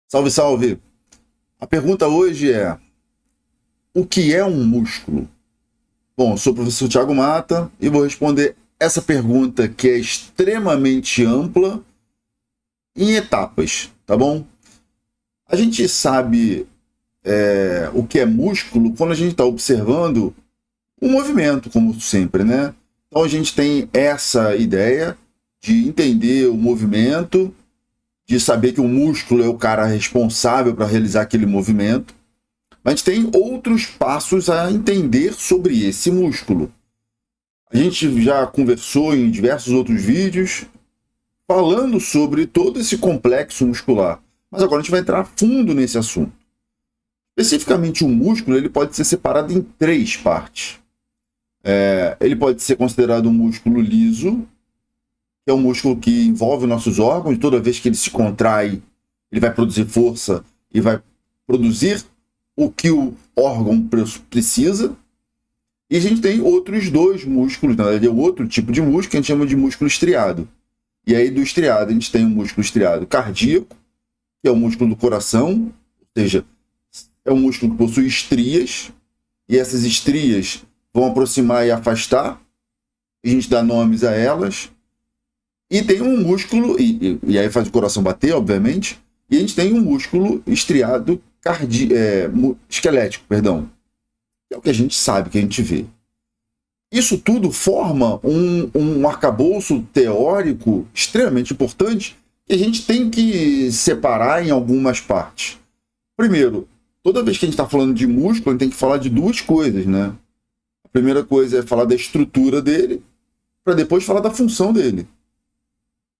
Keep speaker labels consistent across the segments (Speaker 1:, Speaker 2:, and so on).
Speaker 1: Salve, salve! A pergunta hoje é: o que é um músculo? Bom, eu sou o professor Thiago Mata e vou responder essa pergunta que é extremamente ampla em etapas, tá bom? A gente sabe o que é músculo quando a gente está observando o movimento, como sempre, né? Então a gente tem essa ideia de entender o movimento, de saber que o músculo é o cara responsável para realizar aquele movimento. Mas a gente tem outros passos a entender sobre esse músculo. A gente já conversou em diversos outros vídeos falando sobre todo esse complexo muscular. Mas agora a gente vai entrar fundo nesse assunto. Especificamente, o músculo ele pode ser separado em três partes. Ele pode ser considerado um músculo liso, que é um músculo que envolve nossos órgãos, e toda vez que ele se contrai, ele vai produzir força e vai produzir o que o órgão precisa. E a gente tem outros dois músculos, na verdade é outro tipo de músculo que a gente chama de músculo estriado. E aí do estriado a gente tem um músculo estriado cardíaco, que é o músculo do coração, ou seja, é um músculo que possui estrias, e essas estrias vão aproximar e afastar, e a gente dá nomes a elas. E tem um músculo, e aí faz o coração bater, obviamente, e a gente tem um músculo estriado esquelético, perdão. É o que a gente sabe, que a gente vê. Isso tudo forma um arcabouço teórico extremamente importante que a gente tem que separar em algumas partes. Primeiro, toda vez que a gente está falando de músculo, a gente tem que falar de duas coisas, né? A primeira coisa é falar da estrutura dele, para depois falar da função dele.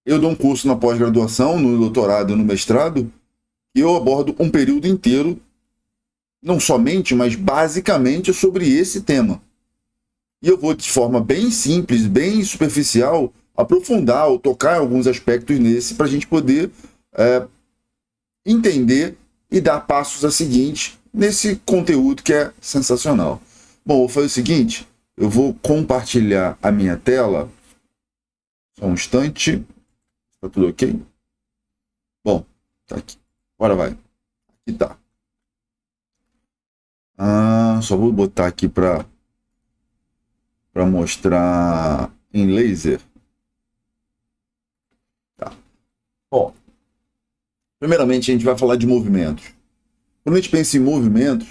Speaker 1: Eu dou um curso na pós-graduação, no doutorado e no mestrado, e eu abordo um período inteiro, não somente, mas basicamente sobre esse tema. E eu vou, de forma bem simples, bem superficial, aprofundar ou tocar alguns aspectos nesse para a gente poder entender e dar passos a seguinte nesse conteúdo que é sensacional. Bom, vou fazer o seguinte, eu vou compartilhar a minha tela. Só um instante. Tá tudo ok? Bom, tá aqui. Agora vai. Aqui tá. Só vou botar aqui para mostrar em laser. Tá. Bom, primeiramente a gente vai falar de movimentos. Quando a gente pensa em movimentos,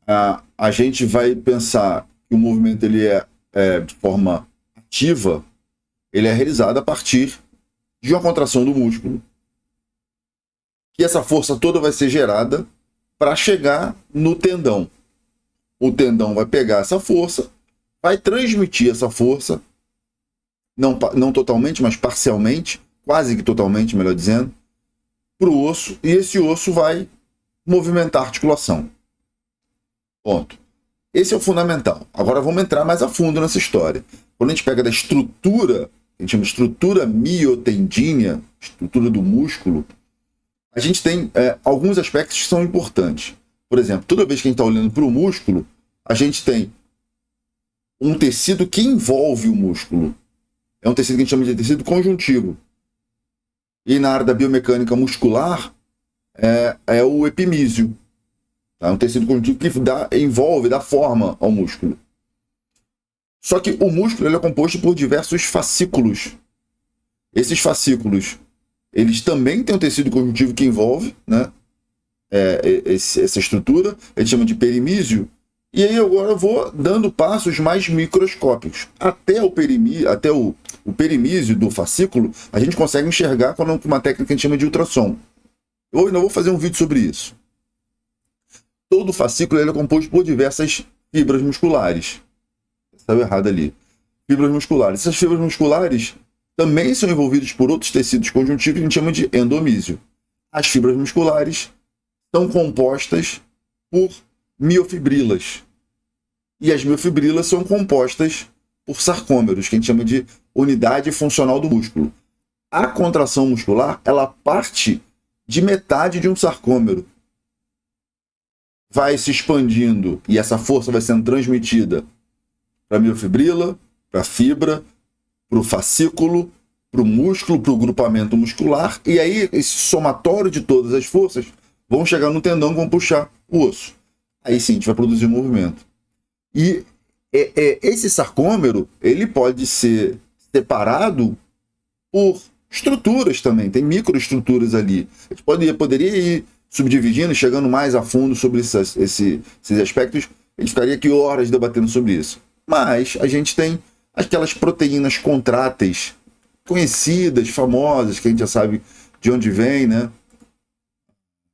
Speaker 1: a gente vai pensar que o movimento ele é de forma ativa, ele é realizado a partir de uma contração do músculo. E essa força toda vai ser gerada para chegar no tendão. O tendão vai pegar essa força, vai transmitir essa força, não totalmente, mas parcialmente, quase que totalmente, melhor dizendo, para o osso, e esse osso vai movimentar a articulação. Ponto. Esse é o fundamental. Agora vamos entrar mais a fundo nessa história. Quando a gente pega da estrutura, a gente chama de estrutura miotendínea, estrutura do músculo, a gente tem alguns aspectos que são importantes. Por exemplo, toda vez que a gente está olhando para o músculo, a gente tem um tecido que envolve o músculo. É um tecido que a gente chama de tecido conjuntivo. E na área da biomecânica muscular, é o epimísio. É um tecido conjuntivo que envolve, dá forma ao músculo. Só que o músculo ele é composto por diversos fascículos. Esses fascículos, eles também têm um tecido conjuntivo que envolve, né, essa estrutura, a gente chama de perimísio. E aí agora eu vou dando passos mais microscópicos. Até o perimísio do fascículo, a gente consegue enxergar com uma técnica que a gente chama de ultrassom. Eu ainda vou fazer um vídeo sobre isso. Todo fascículo ele é composto por diversas fibras musculares. Estava errado ali. Fibras musculares. Essas fibras musculares também são envolvidas por outros tecidos conjuntivos que a gente chama de endomísio. As fibras musculares são compostas por miofibrilas. E as miofibrilas são compostas por sarcômeros, que a gente chama de unidade funcional do músculo. A contração muscular, ela parte de metade de um sarcômero. Vai se expandindo e essa força vai sendo transmitida para a miofibrila, para a fibra, para o fascículo, para o músculo, para o grupamento muscular, e aí esse somatório de todas as forças vão chegar no tendão e vão puxar o osso. Aí sim a gente vai produzir um movimento. E esse sarcômero, ele pode ser separado por estruturas também, tem microestruturas ali. A gente poderia ir subdividindo, chegando mais a fundo sobre esses aspectos, a gente ficaria aqui horas debatendo sobre isso. Mas a gente tem aquelas proteínas contráteis, conhecidas, famosas, que a gente já sabe de onde vem, né?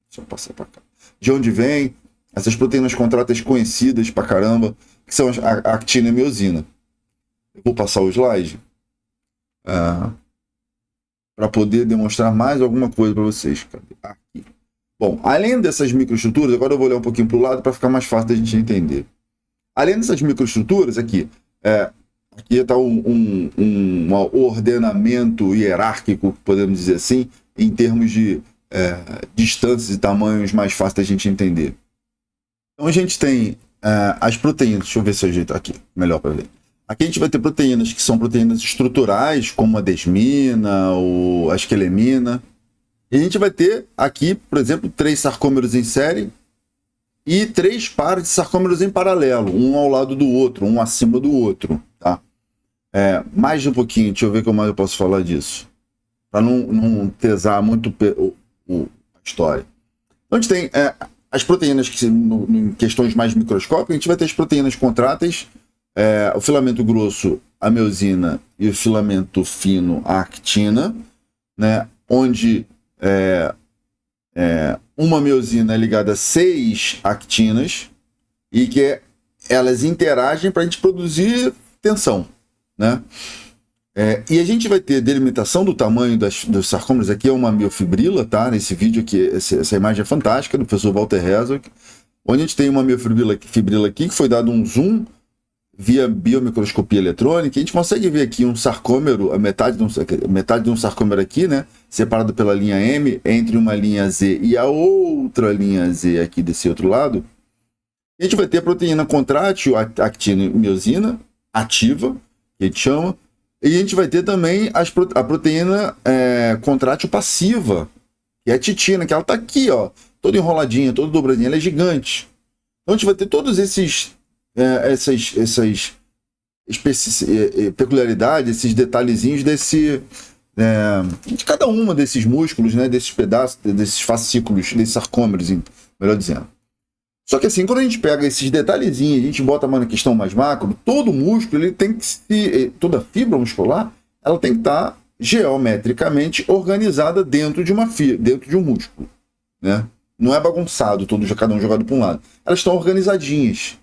Speaker 1: Deixa eu passar para cá. De onde vem essas proteínas contráteis conhecidas pra caramba, que são a actina e a miosina. Eu vou passar o slide para poder demonstrar mais alguma coisa para vocês. Aqui. Bom, além dessas microestruturas, agora eu vou olhar um pouquinho para o lado para ficar mais fácil da gente entender. Além dessas microestruturas, aqui está um ordenamento hierárquico, podemos dizer assim, em termos de distâncias e tamanhos mais fáceis da gente entender. Então a gente tem as proteínas, deixa eu ver se eu ajeito aqui, melhor para ver. Aqui a gente vai ter proteínas que são proteínas estruturais, como a desmina ou a esquelemina. E a gente vai ter aqui, por exemplo, 3 sarcômeros em série e 3 pares de sarcômeros em paralelo, um ao lado do outro, um acima do outro. Tá? Mais um pouquinho, deixa eu ver como eu posso falar disso, para não pesar muito a história. Então a gente tem as proteínas que, em questões mais microscópicas, a gente vai ter as proteínas contráteis, o filamento grosso, a miosina, e o filamento fino, a actina, né? Onde uma miosina é ligada a 6 actinas e que elas interagem para a gente produzir tensão, né? E a gente vai ter delimitação do tamanho dos sarcômeros. Aqui é uma miofibrila, tá? Nesse vídeo aqui, essa imagem é fantástica, do professor Walter Herzog, onde a gente tem uma miofibrila aqui, que foi dado um zoom via biomicroscopia eletrônica. A gente consegue ver aqui um sarcômero, a metade de um sarcômero aqui, né? Separado pela linha M, entre uma linha Z e a outra linha Z aqui desse outro lado. A gente vai ter a proteína contrátil, actina e miosina, ativa, que a gente chama. E a gente vai ter também a proteína contrátil passiva, que é a titina, que ela está aqui, ó, toda enroladinha, toda dobradinha, ela é gigante. Então a gente vai ter todos essas peculiaridades, esses detalhezinhos de cada uma desses músculos, né, desses pedaços, desses fascículos, desses sarcômeros, melhor dizendo. Só que assim, quando a gente pega esses detalhezinhos, a gente bota na questão mais macro, todo músculo, ele tem que toda fibra muscular, ela tem que estar geometricamente organizada dentro de um músculo, né? Não é bagunçado, cada um jogado para um lado. Elas estão organizadinhas.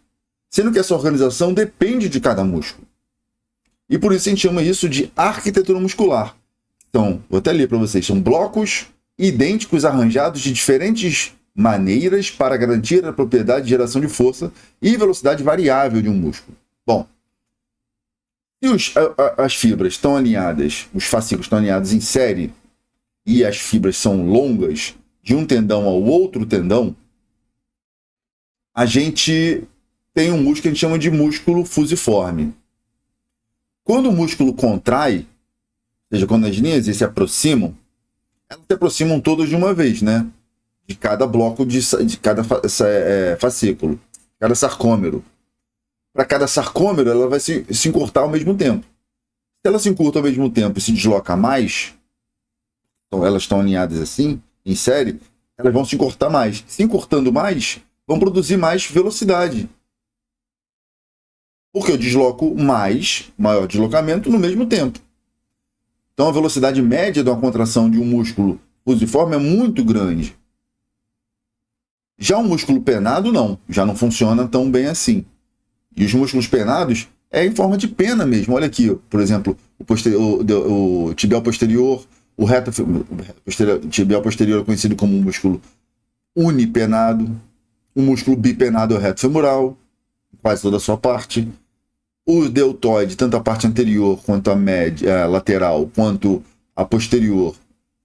Speaker 1: Sendo que essa organização depende de cada músculo. E por isso a gente chama isso de arquitetura muscular. Então, vou até ler para vocês. São blocos idênticos arranjados de diferentes maneiras para garantir a propriedade de geração de força e velocidade variável de um músculo. Bom, se as fibras estão alinhadas, os fascículos estão alinhados em série, e as fibras são longas, de um tendão ao outro tendão, a gente tem um músculo que a gente chama de músculo fusiforme. Quando o músculo contrai, ou seja, quando as linhas se aproximam, elas se aproximam todas de uma vez, né? De cada bloco, de cada fascículo, cada sarcômero. Para cada sarcômero, ela vai se encurtar ao mesmo tempo. Se ela se encurta ao mesmo tempo e se desloca mais, então elas estão alinhadas assim, em série, elas vão se encurtar mais. Se encurtando mais, vão produzir mais velocidade. Porque eu desloco maior deslocamento no mesmo tempo. Então a velocidade média de uma contração de um músculo fusiforme é muito grande. Já o músculo penado não, já não funciona tão bem assim. E os músculos penados é em forma de pena mesmo. Olha aqui, por exemplo, o tibial posterior, o reto tibial posterior é conhecido como um músculo unipenado, o músculo bipenado é o reto femoral, quase toda a sua parte. O deltoide, tanto a parte anterior quanto a média, a lateral, quanto a posterior,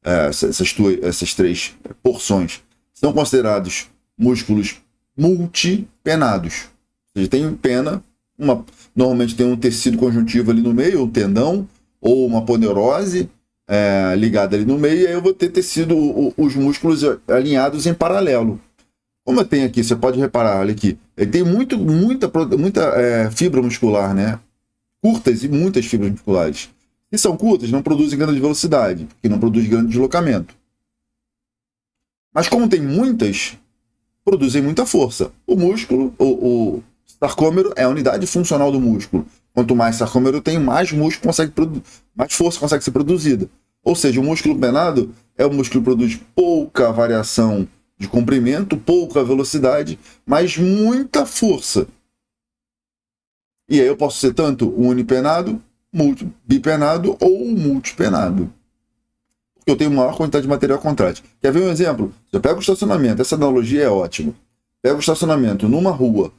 Speaker 1: essas 3 porções, são considerados músculos multipenados. Ou seja, tem pena, normalmente tem um tecido conjuntivo ali no meio, um tendão, ou uma poneurose, ligada ali no meio, e aí eu vou ter tecido, os músculos alinhados em paralelo. Como eu tenho aqui, você pode reparar, olha aqui, ele tem muita fibra muscular, né? Curtas e muitas fibras musculares. Se são curtas, não produzem grande velocidade, porque não produz grande deslocamento. Mas como tem muitas, produzem muita força. O músculo, o sarcômero é a unidade funcional do músculo. Quanto mais sarcômero tem, mais músculo mais força consegue ser produzida. Ou seja, o músculo penado é o músculo que produz pouca variação de comprimento, pouca velocidade, mas muita força. E aí eu posso ser tanto unipenado, bipenado ou multipenado. Porque eu tenho maior quantidade de material contrátil. Quer ver um exemplo? Eu pego o estacionamento, essa analogia é ótima. Pego o estacionamento numa rua,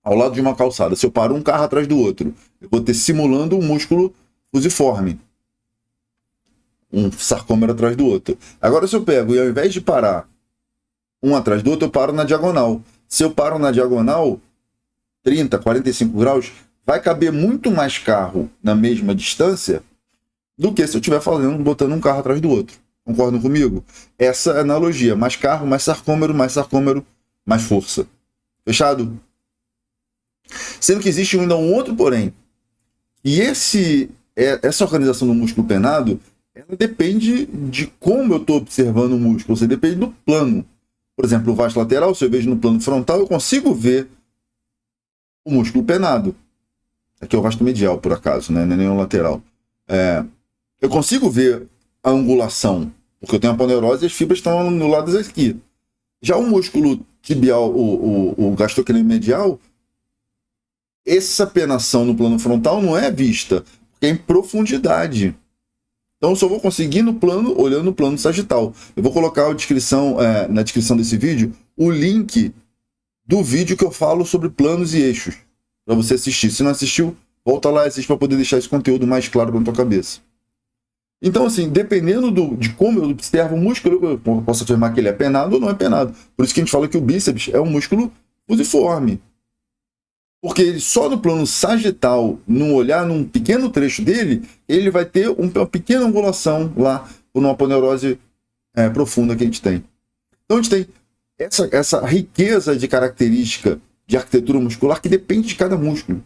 Speaker 1: ao lado de uma calçada. Se eu paro um carro atrás do outro, eu vou ter simulando um músculo fusiforme. Um sarcômero atrás do outro. Agora, se eu pego e ao invés de parar um atrás do outro, eu paro na diagonal. Se eu paro na diagonal, 30, 45 graus, vai caber muito mais carro na mesma distância do que se eu estiver botando um carro atrás do outro. Concordam comigo? Essa é a analogia. Mais carro, mais sarcômero, mais força. Fechado? Sendo que existe ainda um outro porém. E essa organização do músculo penado, ela depende de como eu estou observando o músculo. Você depende do plano. Por exemplo, o vasto lateral, se eu vejo no plano frontal, eu consigo ver o músculo penado. Aqui é o vasto medial, por acaso, né? Não é nem o lateral. Eu consigo ver a angulação, porque eu tenho a aponeurose e as fibras estão no lado aqui. Já o músculo tibial, o gastrocnêmio medial, essa penação no plano frontal não é vista, porque é em profundidade. Então eu só vou conseguir no plano, olhando no plano sagital. Eu vou colocar na descrição desse vídeo o link do vídeo que eu falo sobre planos e eixos, para você assistir. Se não assistiu, volta lá e assiste para poder deixar esse conteúdo mais claro na tua cabeça. Então, assim, dependendo de como eu observo o músculo, eu posso afirmar que ele é penado ou não é penado. Por isso que a gente fala que o bíceps é um músculo fusiforme. Porque ele só no plano sagital, num olhar num pequeno trecho dele, ele vai ter uma pequena angulação lá, por uma aponeurose profunda que a gente tem. Então a gente tem essa riqueza de característica de arquitetura muscular que depende de cada músculo.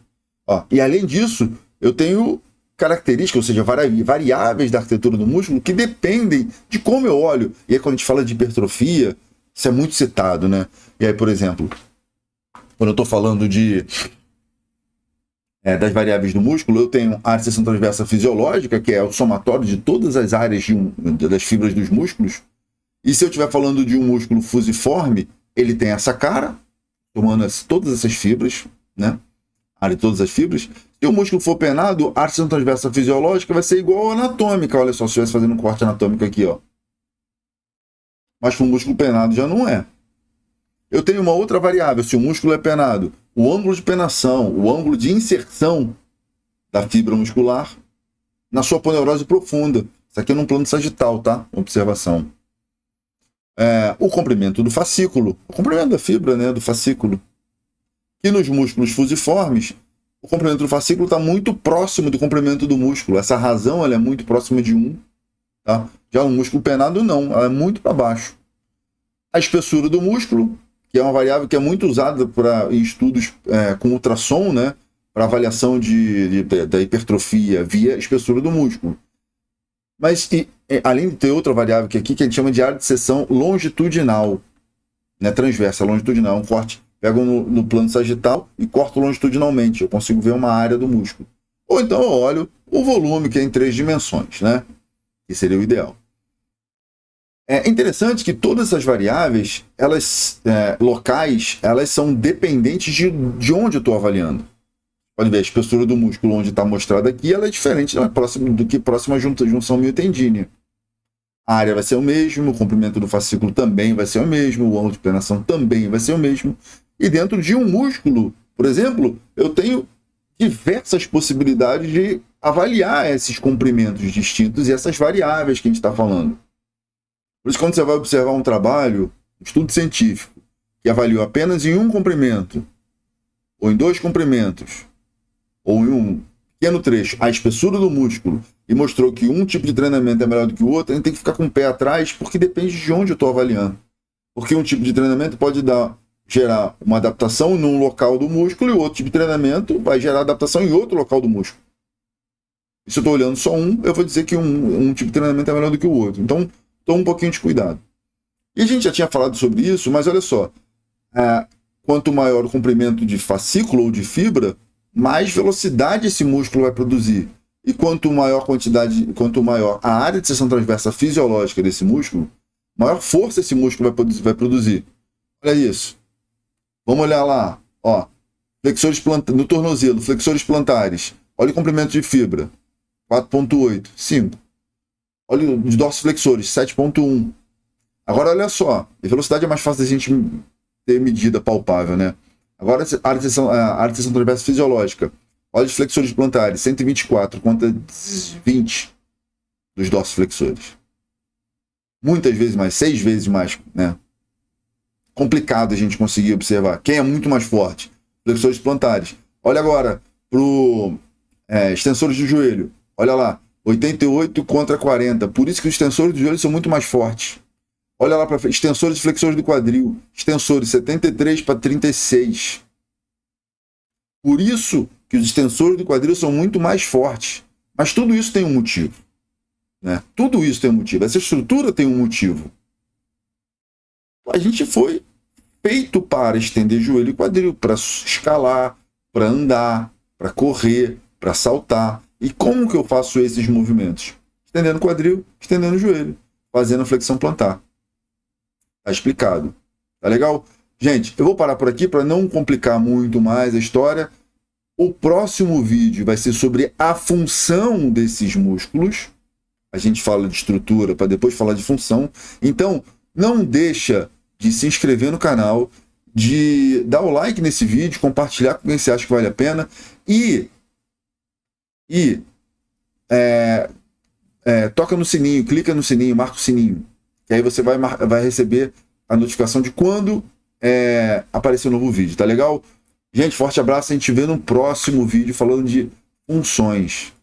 Speaker 1: E além disso, eu tenho características, ou seja, variáveis da arquitetura do músculo que dependem de como eu olho. E aí quando a gente fala de hipertrofia, isso é muito citado, né? E aí, por exemplo, quando eu estou falando das variáveis do músculo, eu tenho a área de seção transversa fisiológica, que é o somatório de todas as áreas das fibras dos músculos. E se eu estiver falando de um músculo fusiforme, ele tem essa cara, tomando todas essas fibras, né? A área de todas as fibras. Se o músculo for penado, a área de seção transversa fisiológica vai ser igual à anatômica. Olha só, se eu estivesse fazendo um corte anatômico aqui, ó. Mas para o músculo penado já não é. Eu tenho uma outra variável, se o músculo é penado, o ângulo de penação, o ângulo de inserção da fibra muscular na sua aponeurose profunda. Isso aqui é num plano sagital, tá? Observação. O comprimento do fascículo, o comprimento da fibra, né, do fascículo. E nos músculos fusiformes, o comprimento do fascículo está muito próximo do comprimento do músculo. Essa razão ela é muito próxima de 1. Tá? Já o músculo penado não, ela é muito para baixo. A espessura do músculo, que é uma variável que é muito usada em estudos com ultrassom, né, para avaliação da hipertrofia via espessura do músculo. Mas, além de ter outra variável que a gente chama de área de seção longitudinal, né, transversa, longitudinal, um corte, pego no plano sagital e corto longitudinalmente, eu consigo ver uma área do músculo. Ou então eu olho o volume, que é em 3 dimensões, né, que seria o ideal. É interessante que todas essas variáveis, elas locais, elas são dependentes de onde eu estou avaliando. Pode ver, a espessura do músculo onde está mostrada aqui, ela é diferente do que próxima à junção miotendínea. A área vai ser o mesmo, o comprimento do fascículo também vai ser o mesmo, o ângulo de plenação também vai ser o mesmo. E dentro de um músculo, por exemplo, eu tenho diversas possibilidades de avaliar esses comprimentos distintos e essas variáveis que a gente está falando. Por isso, quando você vai observar um trabalho, um estudo científico, que avaliou apenas em um comprimento, ou em 2 comprimentos, ou em um pequeno trecho, a espessura do músculo, e mostrou que um tipo de treinamento é melhor do que o outro, a gente tem que ficar com o pé atrás, porque depende de onde eu estou avaliando. Porque um tipo de treinamento pode gerar uma adaptação num local do músculo e o outro tipo de treinamento vai gerar adaptação em outro local do músculo. E se eu estou olhando só um, eu vou dizer que um tipo de treinamento é melhor do que o outro. Então, toma um pouquinho de cuidado. E a gente já tinha falado sobre isso, mas olha só, quanto maior o comprimento de fascículo ou de fibra, mais velocidade esse músculo vai produzir. E quanto maior a área de seção transversa fisiológica desse músculo, maior força esse músculo vai produzir. Olha isso. Vamos olhar lá. Ó, flexores no tornozelo, flexores plantares. Olha o comprimento de fibra. 4.8, 5. Olha os dorsiflexores, 7.1. Agora olha só. A velocidade é mais fácil da gente ter medida palpável, né? Agora a área de seção transversa fisiológica. Olha os flexores plantares, 124 contra 20 dos dorsiflexores. Muitas vezes mais, 6 vezes mais, né? Complicado a gente conseguir observar. Quem é muito mais forte? Flexores plantares. Olha agora para extensores do joelho. Olha lá, 88 contra 40. Por isso que os extensores do joelho são muito mais fortes. Olha lá para extensores e flexores do quadril. Extensores 73 para 36. Por isso que os extensores do quadril são muito mais fortes. Mas tudo isso tem um motivo. Né? Tudo isso tem um motivo. Essa estrutura tem um motivo. A gente foi feito para estender joelho e quadril, para escalar, para andar, para correr, para saltar. E como que eu faço esses movimentos? Estendendo o quadril, estendendo o joelho, fazendo a flexão plantar. Tá explicado. Tá legal? Gente, eu vou parar por aqui para não complicar muito mais a história. O próximo vídeo vai ser sobre a função desses músculos. A gente fala de estrutura para depois falar de função. Então, não deixa de se inscrever no canal, de dar o like nesse vídeo, compartilhar com quem você acha que vale a pena e toca no sininho, clica no sininho, marca o sininho. Que aí você vai receber a notificação de quando aparecer um novo vídeo, tá legal? Gente, forte abraço, a gente vê no próximo vídeo falando de funções.